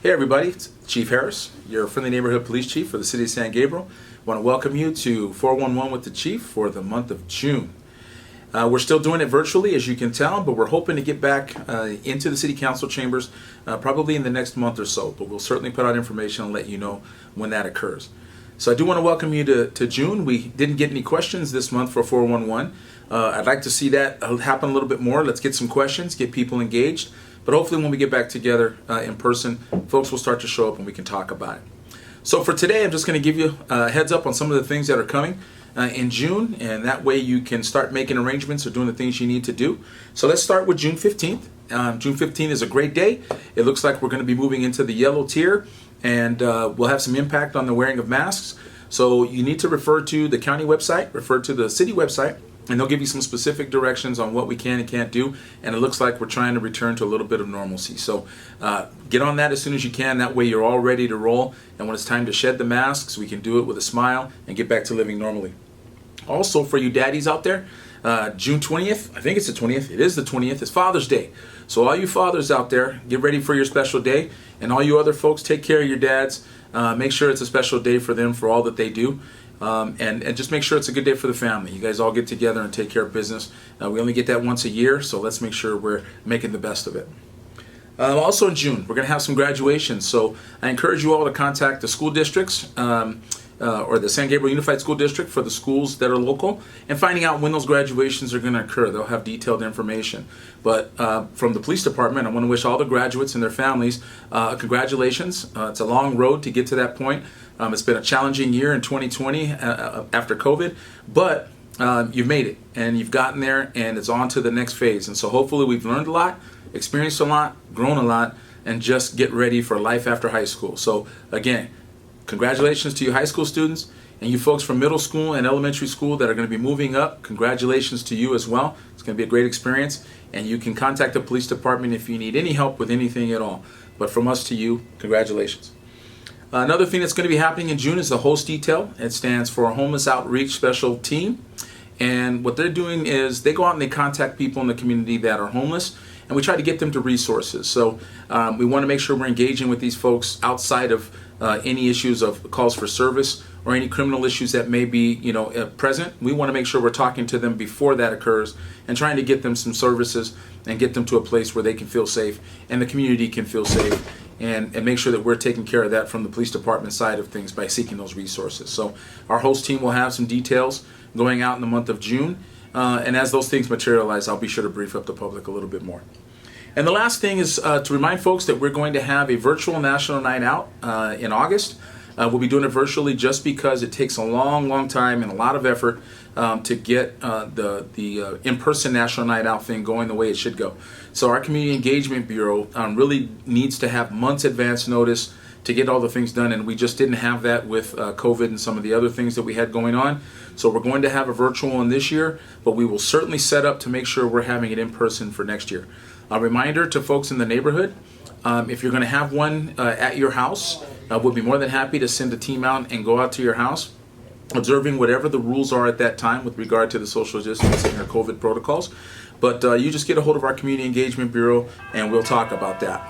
Hey everybody, it's Chief Harris, your friendly neighborhood police chief for the city of San Gabriel. I want to welcome you to 411 with the chief for the month of June. We're still doing it virtually, as you can tell, but we're hoping to get back into the city council chambers probably in the next month or so. But we'll certainly put out information and let you know when that occurs. So I do want to welcome you to June. We didn't get any questions this month for 411. I'd like to see that happen a little bit more. Let's get some questions, get people engaged. But hopefully when we get back together in person, folks will start to show up and we can talk about it. So for today, I'm just going to give you a heads up on some of the things that are coming in June, and that way you can start making arrangements or doing the things you need to do. So let's start with June 15th. June 15th is a great day. It looks like we're going to be moving into the yellow tier, and we'll have some impact on the wearing of masks. So you need to refer to the county website, refer to the city website, and they'll give you some specific directions on what we can and can't do. And it looks like we're trying to return to a little bit of normalcy. So get on that as soon as you can. That way you're all ready to roll. And when it's time to shed the masks, we can do it with a smile and get back to living normally. Also, for you daddies out there, June 20th, I think it's the 20th. It is the 20th. It's Father's Day. So all you fathers out there, get ready for your special day. And all you other folks, take care of your dads. Make sure it's a special day for them for all that they do. And just make sure it's a good day for the family. You guys all get together and take care of business. We only get that once a year, so let's make sure we're making the best of it. Also in June, we're going to have some graduations. So I encourage you all to contact the school districts or the San Gabriel Unified School District for the schools that are local and finding out when those graduations are going to occur. They'll have detailed information. But from the police department, I want to wish all the graduates and their families congratulations. It's a long road to get to that point. It's been a challenging year in 2020 after COVID, but you've made it and you've gotten there and it's on to the next phase. And so hopefully we've learned a lot, experienced a lot, grown a lot, and just get ready for life after high school. So again, congratulations to you high school students and you folks from middle school and elementary school that are going to be moving up. Congratulations to you as well. It's going to be a great experience, and you can contact the police department if you need any help with anything at all. But from us to you, congratulations. Another thing that's going to be happening in June is the Host Detail. It stands for Homeless Outreach Special Team. And what they're doing is they go out and they contact people in the community that are homeless, and we try to get them to resources. So we want to make sure we're engaging with these folks outside of any issues of calls for service or any criminal issues that may be present. We want to make sure we're talking to them before that occurs and trying to get them some services and get them to a place where they can feel safe and the community can feel safe. And make sure that we're taking care of that from the police department side of things by seeking those resources. So our host team will have some details going out in the month of June. And as those things materialize, I'll be sure to brief up the public a little bit more. And the last thing is to remind folks that we're going to have a virtual National Night Out in August. We'll be doing it virtually just because it takes a long time and a lot of effort to get the in-person National Night Out thing going the way it should go. So our Community Engagement Bureau really needs to have months advance notice to get all the things done, and we just didn't have that with COVID and some of the other things that we had going on. So we're going to have a virtual one this year, but we will certainly set up to make sure we're having it in person for next year. A reminder to folks in the neighborhood, if you're going to have one at your house, we'll be more than happy to send a team out and go out to your house, observing whatever the rules are at that time with regard to the social distancing or COVID protocols. But you just get a hold of our Community Engagement Bureau and we'll talk about that.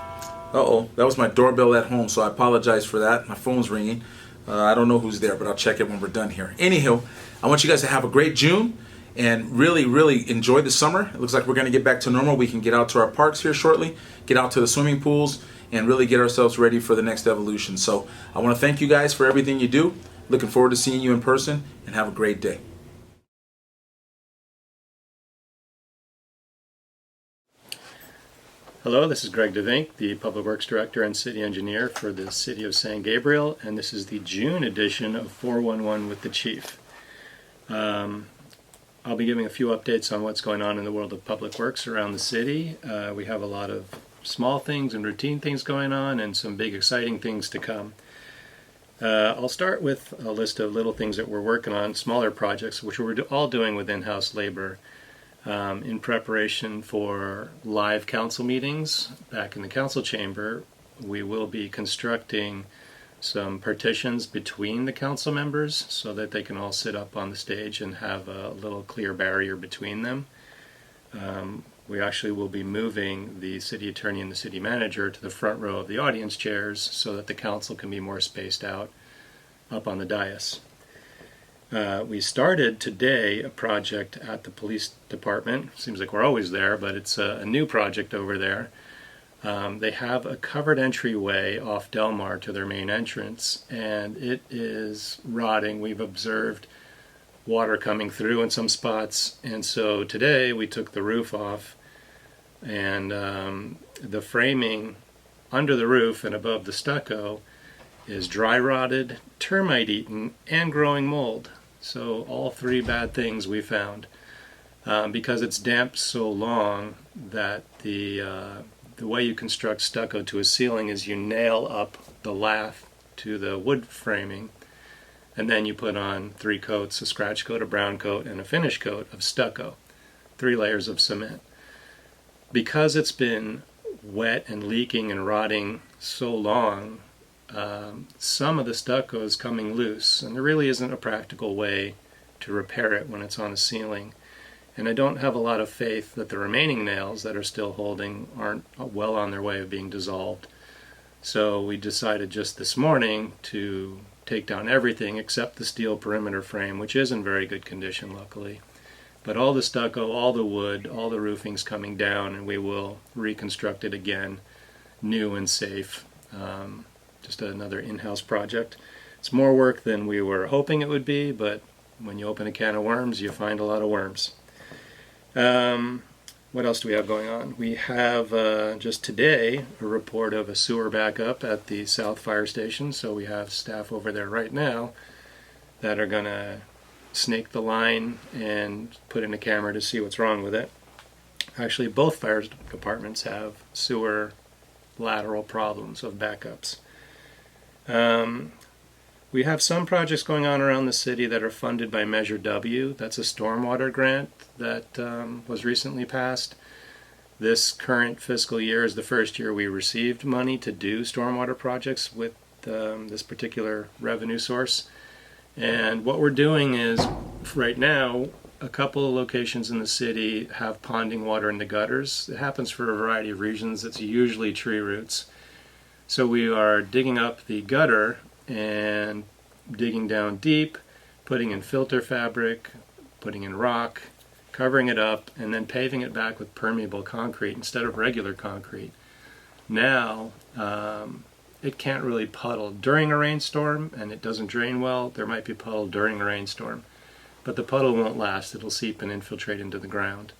Uh-oh, that was my doorbell at home, so I apologize for that. My phone's ringing. I don't know who's there, but I'll check it when we're done here. Anyhow, I want you guys to have a great June and really enjoy the summer. It looks like we're going to get back to normal. We can get out to our parks here shortly, get out to the swimming pools, and really get ourselves ready for the next evolution. So I want to thank you guys for everything you do. Looking forward to seeing you in person, and have a great day. Hello, this is Greg DeVink, the Public Works Director and City Engineer for the City of San Gabriel, and this is the June edition of 411 with the Chief. I'll be giving a few updates on what's going on in the world of public works around the city. We have a lot of small things and routine things going on and some big exciting things to come. I'll start with a list of little things that we're working on, smaller projects, which we're all doing with in-house labor in preparation for live council meetings back in the council chamber. We will be constructing some partitions between the council members so that they can all sit up on the stage and have a little clear barrier between them. we actually will be moving the city attorney and the city manager to the front row of the audience chairs so that the council can be more spaced out up on the dais. We started today a project at the police department. Seems like we're always there, but it's a new project over there. They have a covered entryway off Delmar to their main entrance, and it is rotting. We've observed water coming through in some spots, and so today we took the roof off, and the framing under the roof and above the stucco is dry rotted, termite eaten, and growing mold. So all three bad things we found. Because it's damp so long that the way you construct stucco to a ceiling is you nail up the lath to the wood framing, and then you put on 3 coats, a scratch coat, a brown coat, and a finish coat of stucco, 3 layers of cement. Because it's been wet and leaking and rotting so long, some of the stucco is coming loose, and there really isn't a practical way to repair it when it's on a ceiling. And I don't have a lot of faith that the remaining nails that are still holding aren't well on their way of being dissolved. So we decided just this morning to take down everything except the steel perimeter frame, which is in very good condition, luckily. But all the stucco, all the wood, all the roofing's coming down, and we will reconstruct it again, new and safe. Just another in-house project. It's more work than we were hoping it would be, but when you open a can of worms, you find a lot of worms. What else do we have going on? We have just today a report of a sewer backup at the South Fire Station, so we have staff over there right now that are going to snake the line and put in a camera to see what's wrong with it. Actually, both fire departments have sewer lateral problems of backups. We have some projects going on around the city that are funded by Measure W. That's a stormwater grant that was recently passed. This current fiscal year is the first year we received money to do stormwater projects with this particular revenue source. And what we're doing is, right now, a couple of locations in the city have ponding water in the gutters. It happens for a variety of reasons. It's usually tree roots. So we are digging up the gutter and digging down deep, putting in filter fabric, putting in rock, covering it up, and then paving it back with permeable concrete instead of regular concrete. Now, it can't really puddle during a rainstorm, and it doesn't drain well. There might be puddle during a rainstorm, but the puddle won't last. It'll seep and infiltrate into the ground.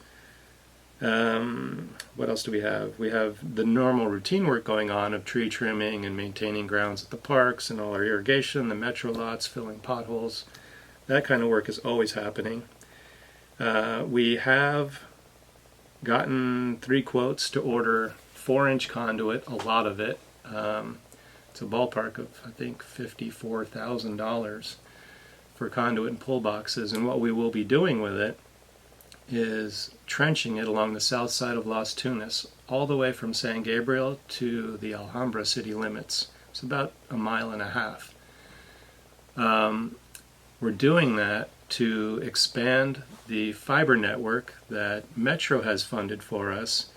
What else do we have? We have the normal routine work going on of tree trimming and maintaining grounds at the parks and all our irrigation, the metro lots, filling potholes. That kind of work is always happening. We have gotten 3 quotes to order 4-inch conduit, a lot of it. It's a ballpark of, I think, $54,000 for conduit and pull boxes, and what we will be doing with it is trenching it along the south side of Las Tunas, all the way from San Gabriel to the Alhambra city limits. It's about 1.5 miles. We're doing that to expand the fiber network that Metro has funded for us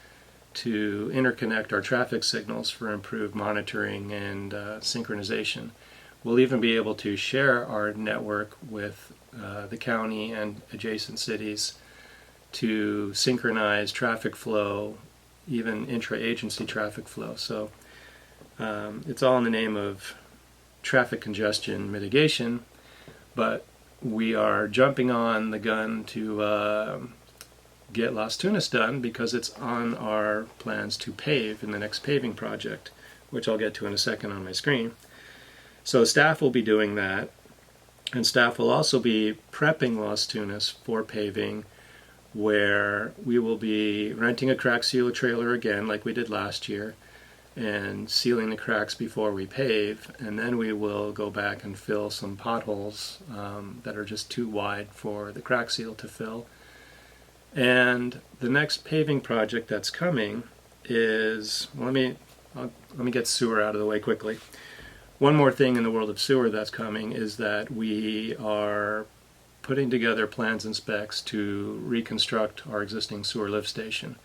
to interconnect our traffic signals for improved monitoring and synchronization. We'll even be able to share our network with the county and adjacent cities to synchronize traffic flow, even intra-agency traffic flow. So it's all in the name of traffic congestion mitigation, but we are jumping on the gun to get Las Tunas done because it's on our plans to pave in the next paving project, which I'll get to in a second on my screen. So staff will be doing that, and staff will also be prepping Las Tunas for paving, where we will be renting a crack sealer trailer again like we did last year and sealing the cracks before we pave, and then we will go back and fill some potholes that are just too wide for the crack seal to fill. And the next paving project that's coming is, let me get sewer out of the way quickly. One more thing in the world of sewer that's coming is that we are putting together plans and specs to reconstruct our existing sewer lift station.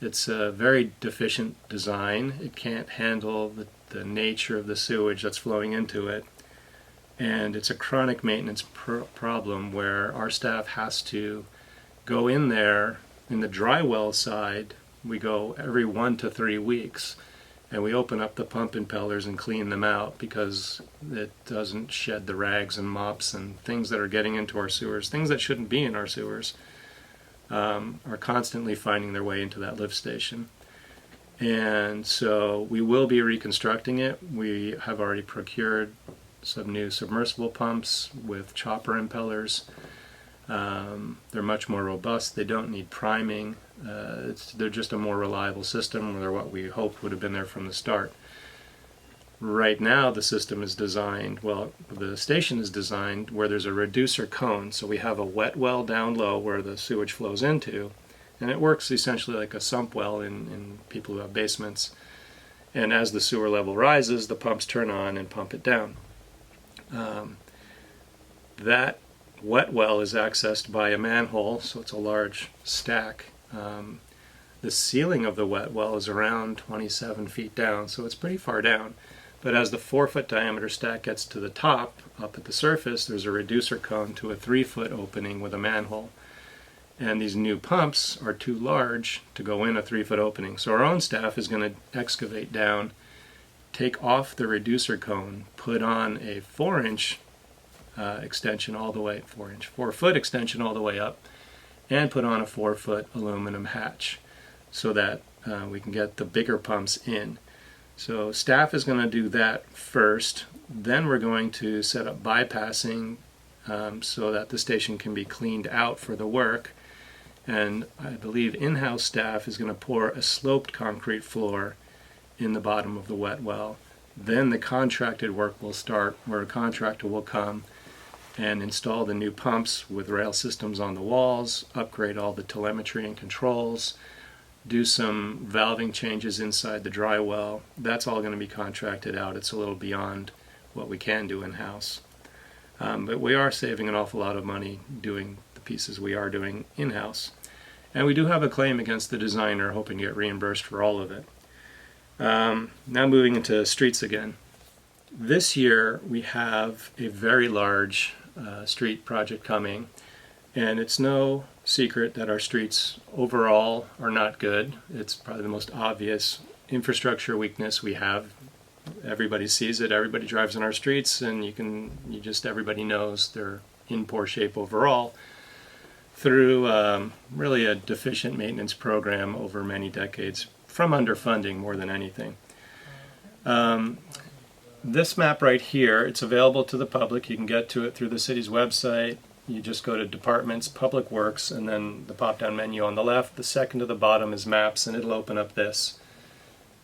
It's a very deficient design. It can't handle the nature of the sewage that's flowing into it. And it's a chronic maintenance problem where our staff has to go in there. In the dry well side, we go every 1 to 3 weeks, and we open up the pump impellers and clean them out because it doesn't shed the rags and mops and things that are getting into our sewers, things that shouldn't be in our sewers, are constantly finding their way into that lift station. And so we will be reconstructing it. We have already procured some new submersible pumps with chopper impellers. They're much more robust. They don't need priming. They're just a more reliable system. They're what we hoped would have been there from the start. Right now the system is designed, well, the station is designed where there's a reducer cone. So we have a wet well down low where the sewage flows into, and it works essentially like a sump well in people who have basements. And as the sewer level rises, the pumps turn on and pump it down. That wet well is accessed by a manhole, so it's a large stack. The ceiling of the wet well is around 27 feet down, so it's pretty far down. But as the 4-foot diameter stack gets to the top, up at the surface, there's a reducer cone to a 3-foot opening with a manhole. And these new pumps are too large to go in a 3-foot opening. So our own staff is going to excavate down, take off the reducer cone, put on a 4-inch extension all the way, 4-foot extension all the way up, and put on a 4-foot aluminum hatch so that we can get the bigger pumps in. So staff is going to do that first. Then we're going to set up bypassing so that the station can be cleaned out for the work. And I believe in-house staff is going to pour a sloped concrete floor in the bottom of the wet well. Then the contracted work will start, where a contractor will come and install the new pumps with rail systems on the walls, upgrade all the telemetry and controls, do some valving changes inside the dry well. That's all going to be contracted out. It's a little beyond what we can do in-house. But we are saving an awful lot of money doing the pieces we are doing in-house. And we do have a claim against the designer, hoping to get reimbursed for all of it. Now moving into streets again. This year we have a very large street project coming, and it's no secret that our streets overall are not good. It's probably the most obvious infrastructure weakness we have. Everybody sees it, everybody drives on our streets, and everybody knows they're in poor shape overall through really a deficient maintenance program over many decades, from underfunding more than anything. This map right here, it's available to the public. You can get to it through the city's website. You just go to Departments, Public Works, and then the pop-down menu on the left. The second to the bottom is Maps, and it'll open up this.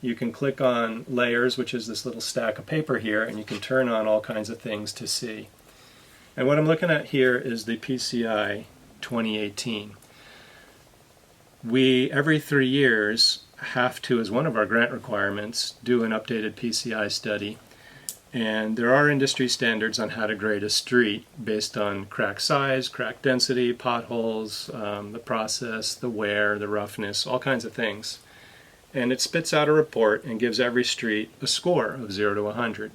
You can click on Layers, which is this little stack of paper here, and you can turn on all kinds of things to see. And what I'm looking at here is the PCI 2018. We, every 3 years, have to, as one of our grant requirements, do an updated PCI study. And there are industry standards on how to grade a street based on crack size, crack density, potholes, the process, the wear, the roughness, all kinds of things. And it spits out a report and gives every street a score of 0 to 100.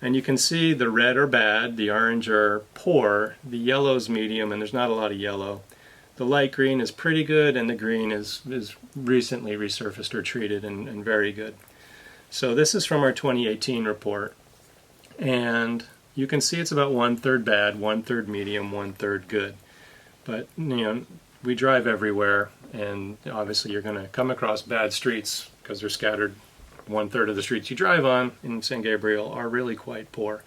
And you can see the red are bad, the orange are poor, the yellow is medium, and there's not a lot of yellow. The light green is pretty good, and the green is recently resurfaced or treated and very good. So this is from our 2018 report. And you can see it's about 1/3 bad, 1/3 medium, 1/3 good. But, we drive everywhere, and obviously you're going to come across bad streets because they're scattered. 1/3 of the streets you drive on in San Gabriel are really quite poor.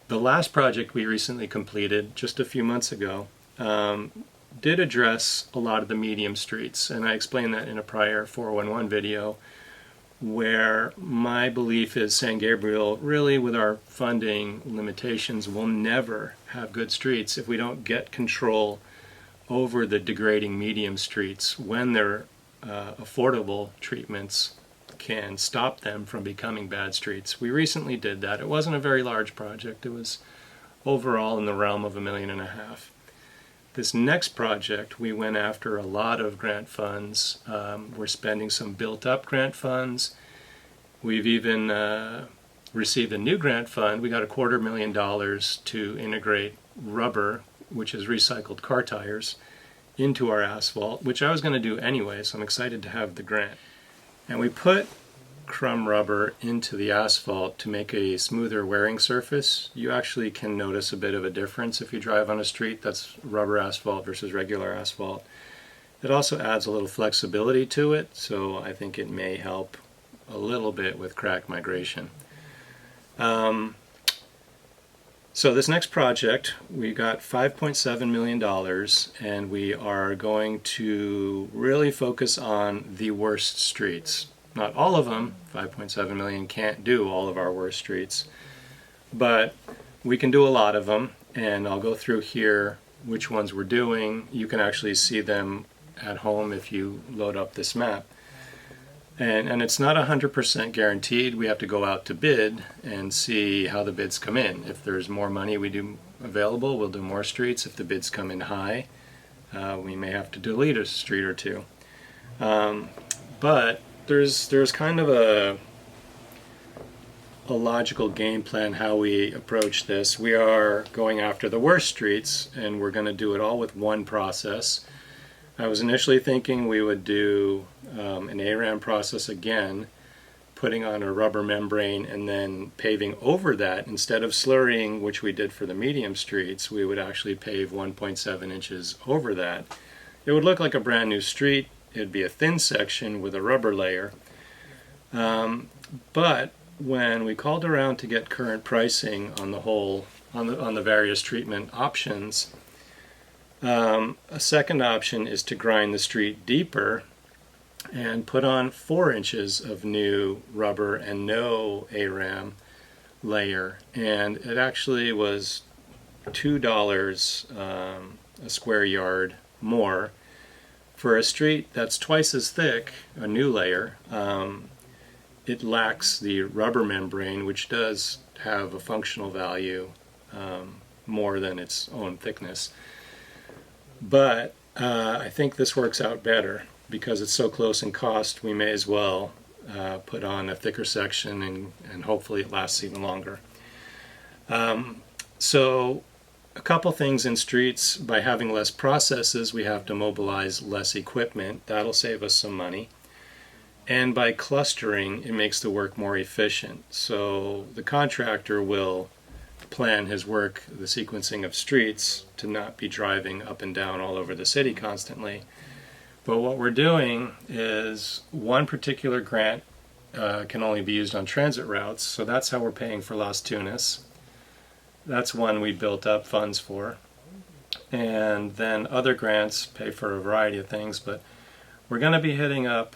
The last project we recently completed, just a few months ago, did address a lot of the medium streets, and I explained that in a prior 411 video, where my belief is San Gabriel, really with our funding limitations, will never have good streets if we don't get control over the degrading medium streets when their affordable treatments can stop them from becoming bad streets. We recently did that. It wasn't a very large project. It was overall in the realm of $1.5 million. This next project, we went after a lot of grant funds. We're spending some built-up grant funds. We've even received a new grant fund. We got $250,000 to integrate rubber, which is recycled car tires, into our asphalt, which I was going to do anyway, so I'm excited to have the grant. And we put crumb rubber into the asphalt to make a smoother wearing surface. You actually can notice a bit of a difference if you drive on a street that's rubber asphalt versus regular asphalt. It also adds a little flexibility to it, so I think it may help a little bit with crack migration. So this next project, we got $5.7 million, and we are going to really focus on the worst streets. Not all of them. 5.7 million can't do all of our worst streets, but we can do a lot of them, and I'll go through here which ones we're doing. You can actually see them at home if you load up this map. And it's not 100% guaranteed. We have to go out to bid and see how the bids come in. If there's more money we do available, we'll do more streets. If the bids come in high, we may have to delete a street or two. But there's kind of a logical game plan how we approach this. We are going after the worst streets, and we're going to do it all with one process. I was initially thinking we would do an ARAM process again, putting on a rubber membrane and then paving over that. Instead of slurrying, which we did for the medium streets, we would actually pave 1.7 inches over that. It would look like a brand new street. It would be a thin section with a rubber layer. But when we called around to get current pricing on the whole, on the various treatment options, a second option is to grind the street deeper and put on 4 inches of new rubber and no ARAM layer. And it actually was $2 a square yard more. For a street that's twice as thick, a new layer, it lacks the rubber membrane, which does have a functional value more than its own thickness. But I think this works out better because it's so close in cost. We may as well put on a thicker section, and hopefully it lasts even longer. So a couple things in streets. By having less processes, we have to mobilize less equipment. That'll save us some money. And by clustering, it makes the work more efficient. So the contractor will plan his work, the sequencing of streets, to not be driving up and down all over the city constantly. But what we're doing is one particular grant can only be used on transit routes, so that's how we're paying for Las Tunas. That's one we built up funds for. And then other grants pay for a variety of things, but we're going to be hitting up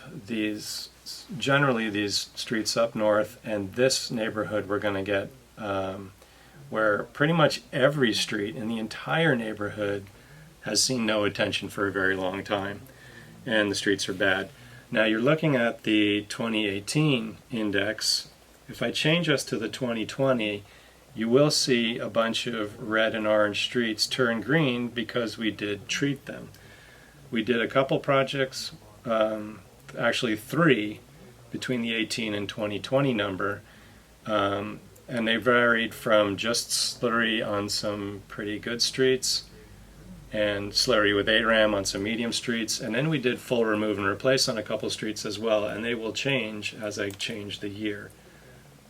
generally these streets up north, and this neighborhood we're going to get where pretty much every street in the entire neighborhood has seen no attention for a very long time, and the streets are bad. Now you're looking at the 2018 index. If I change us to the 2020, you will see a bunch of red and orange streets turn green because we did treat them. We did a couple projects, actually 3, between the 18 and 2020 number, and they varied from just slurry on some pretty good streets and slurry with ARAM on some medium streets, and then we did full remove and replace on a couple streets as well, and they will change as I change the year.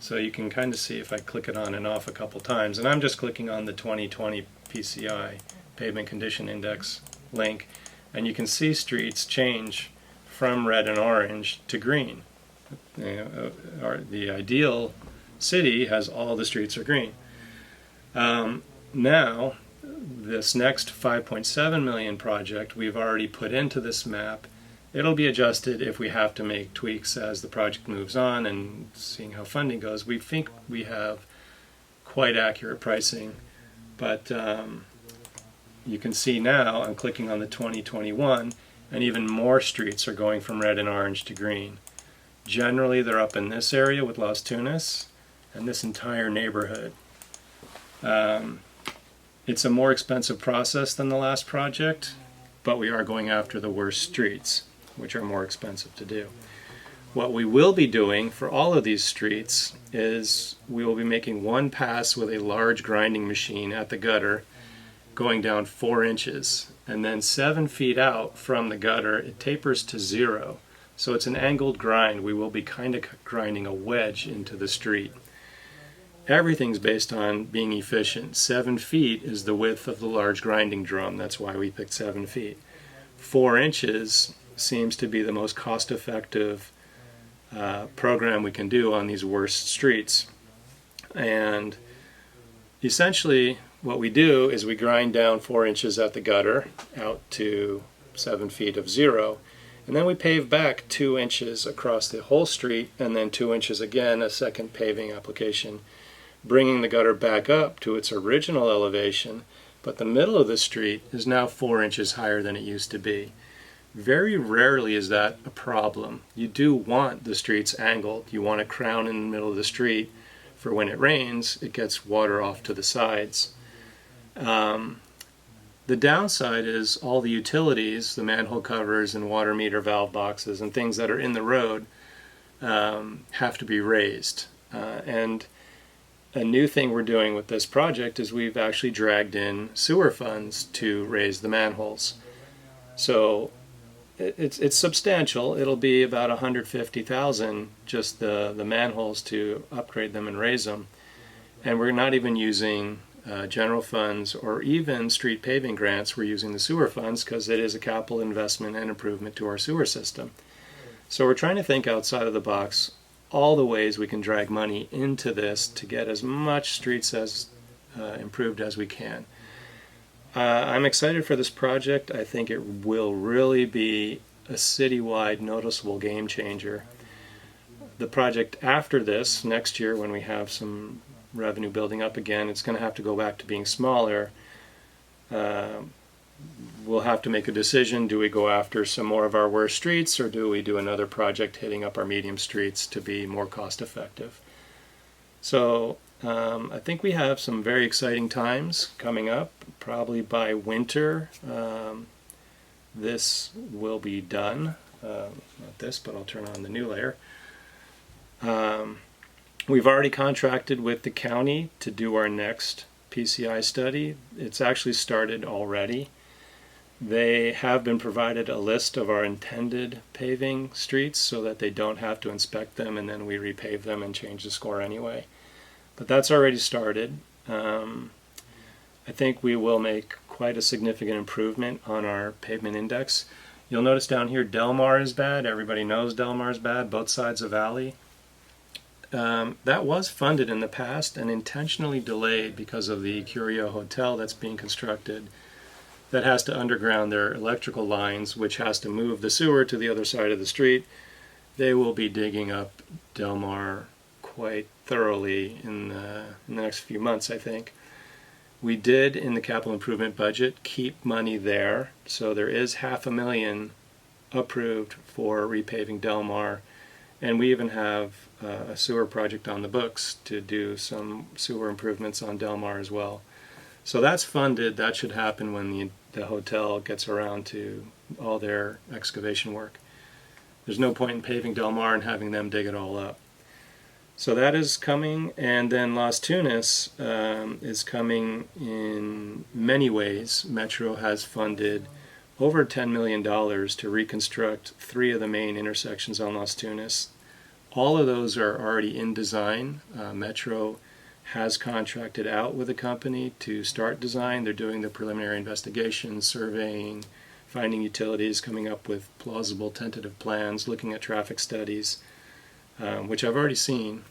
So you can kind of see if I click it on and off a couple times, and I'm just clicking on the 2020 PCI, Pavement Condition Index link, and you can see streets change from red and orange to green. The ideal city has all the streets are green. Now, this next 5.7 million project we've already put into this map. It'll be adjusted if we have to make tweaks as the project moves on and seeing how funding goes. We think we have quite accurate pricing, but you can see now I'm clicking on the 2021, and even more streets are going from red and orange to green. Generally, they're up in this area with Las Tunas and this entire neighborhood. It's a more expensive process than the last project, but we are going after the worst streets, which are more expensive to do. What we will be doing for all of these streets is we will be making one pass with a large grinding machine at the gutter going down 4 inches, and then 7 feet out from the gutter it tapers to 0. So it's an angled grind. We will be kind of grinding a wedge into the street. Everything's based on being efficient. 7 feet is the width of the large grinding drum. That's why we picked 7 feet. 4 inches seems to be the most cost-effective program we can do on these worst streets. And essentially what we do is we grind down 4 inches at the gutter out to 7 feet of 0, and then we pave back 2 inches across the whole street, and then 2 inches again, a second paving application, bringing the gutter back up to its original elevation, but the middle of the street is now 4 inches higher than it used to be. Very rarely is that a problem. You do want the streets angled. You want a crown in the middle of the street for when it rains, it gets water off to the sides. The downside is all the utilities, the manhole covers and water meter valve boxes and things that are in the road have to be raised. And a new thing we're doing with this project is we've actually dragged in sewer funds to raise the manholes. So it's substantial. It'll be about $150,000 just the manholes to upgrade them and raise them. And we're not even using general funds or even street paving grants. We're using the sewer funds because it is a capital investment and improvement to our sewer system. So we're trying to think outside of the box, all the ways we can drag money into this to get as much streets as improved as we can. I'm excited for this project. I think it will really be a citywide noticeable game changer. The project after this, next year when we have some revenue building up again, it's going to have to go back to being smaller. We'll have to make a decision. Do we go after some more of our worst streets, or do we do another project hitting up our medium streets to be more cost effective? So I think we have some very exciting times coming up. Probably by winter this will be done. Not this, but I'll turn on the new layer. We've already contracted with the county to do our next PCI study. It's actually started already. They have been provided a list of our intended paving streets so that they don't have to inspect them and then we repave them and change the score anyway. But that's already started. I think we will make quite a significant improvement on our pavement index. You'll notice down here Delmar is bad. Everybody knows Delmar is bad, both sides of Valley. That was funded in the past and intentionally delayed because of the Curio Hotel that's being constructed that has to underground their electrical lines, which has to move the sewer to the other side of the street. They will be digging up Delmar quite thoroughly in the next few months, I think. We did, in the capital improvement budget, keep money there, so there is $500,000 approved for repaving Delmar, and we even have a sewer project on the books to do some sewer improvements on Delmar as well. So that's funded. That should happen when the hotel gets around to all their excavation work. There's no point in paving Delmar and having them dig it all up. So that is coming, and then Las Tunas is coming in many ways. Metro has funded over $10 million to reconstruct 3 of the main intersections on Las Tunas. All of those are already in design. Metro has contracted out with a company to start design. They're doing the preliminary investigation, surveying, finding utilities, coming up with plausible tentative plans, looking at traffic studies, which I've already seen.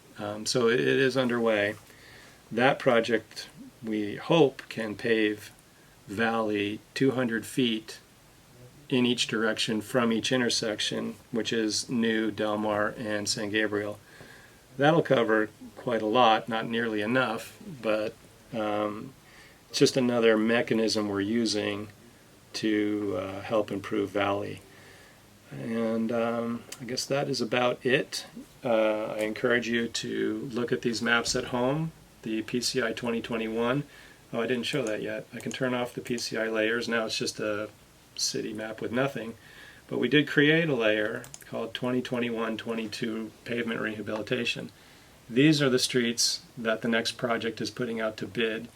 So it is underway. That project, we hope, can pave Valley 200 feet in each direction from each intersection, which is New, Delmar, and San Gabriel. That'll cover quite a lot, not nearly enough, but it's just another mechanism we're using to help improve Valley. And I guess that is about it. I encourage you to look at these maps at home. The PCI 2021 Oh, I didn't show that yet. I can turn off the PCI layers. Now it's just a city map with nothing. But we did create a layer called 2021-22 Pavement Rehabilitation. These are the streets that the next project is putting out to bid.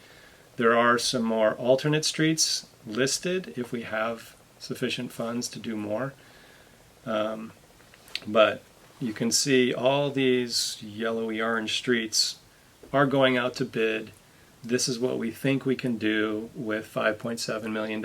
There are some more alternate streets listed if we have sufficient funds to do more. But you can see all these yellowy orange streets are going out to bid. This is what we think we can do with $5.7 million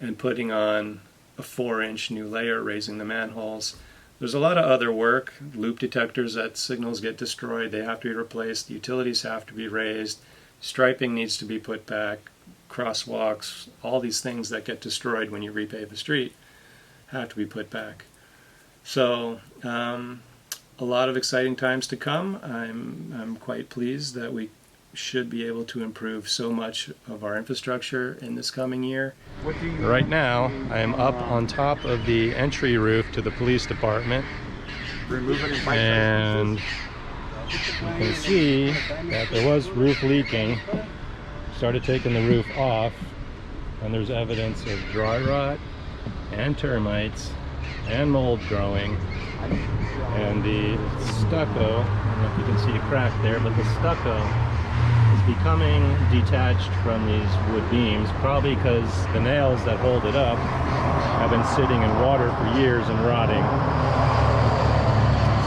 and putting on a 4-inch new layer, raising the manholes. There's a lot of other work. Loop detectors at signals get destroyed. They have to be replaced. The utilities have to be raised. Striping needs to be put back. Crosswalks, all these things that get destroyed when you repave a street have to be put back. So a lot of exciting times to come. I'm quite pleased that we should be able to improve so much of our infrastructure in this coming year. Right now, I am up on top of the entry roof to the police department, and you can see that there was roof leaking. Started taking the roof off, and there's evidence of dry rot and termites and mold growing, and the stucco, I don't know if you can see a crack there, but the stucco is becoming detached from these wood beams, probably because the nails that hold it up have been sitting in water for years and rotting.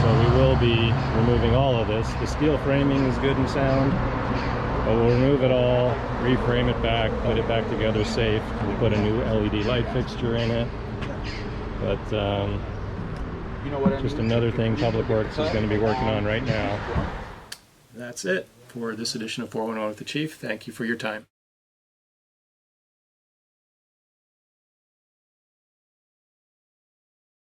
So we will be removing all of this. The steel framing is good and sound, but we'll remove it all, reframe it back, put it back together safe. We'll put a new LED light fixture in it. But just another thing Public Works is going to be working on right now. That's it for this edition of 411 with the Chief. Thank you for your time.